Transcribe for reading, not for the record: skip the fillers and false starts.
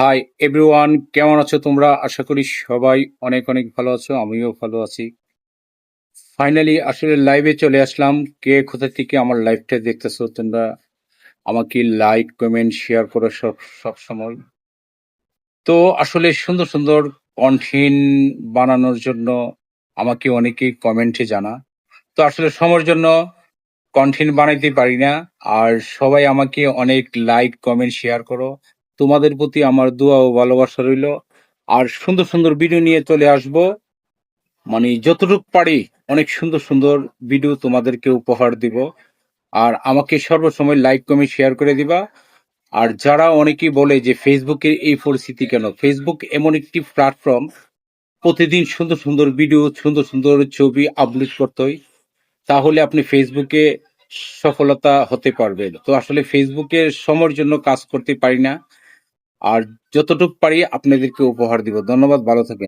Hi everyone, কেমন আছো তোমরা? আশা করি সবাই অনেক অনেক ভালো আছো, আমিও ভালো আছি। ফাইনালি আসলে লাইভে চলে আসলাম। কে কোথা থেকে আমার লাইভটা দেখতেছো তোমরা? আমাকে লাইক কমেন্ট শেয়ার করো সব সময়। তো আসলে সুন্দর সুন্দর কন্টেন্ট বানানোর জন্য আমাকে অনেকেই কমেন্টে জানা। তো আসলে সময়ের জন্য কন্টেন্ট বানাইতে পারি না। আর সবাই আমাকে অনেক লাইক কমেন্ট শেয়ার করো। তোমাদের প্রতি আমার দোয়া ও ভালোবাসা রইলো। আর সুন্দর সুন্দর ভিডিও নিয়ে চলে আসবো। মানে যতটুকু পারি অনেক সুন্দর সুন্দর ভিডিও তোমাদেরকে উপহার দিব। আর আমাকে সর্বসময় লাইক কমেন্ট শেয়ার করে দিবা। আর যারা অনেকেই বলে যে ফেসবুকের এই পরিস্থিতি কেন, ফেসবুক এমন একটি প্ল্যাটফর্ম, প্রতিদিন সুন্দর সুন্দর ভিডিও সুন্দর সুন্দর ছবি আপলোড করতে হয়, তাহলে আপনি ফেসবুকে সফলতা হতে পারবেন। তো আসলে ফেসবুকের সময়ের জন্য কাজ করতে পারি না। আর যতটুকু পারি আপনাদেরকে উপহার দিব। ধন্যবাদ, ভালো থাকবেন।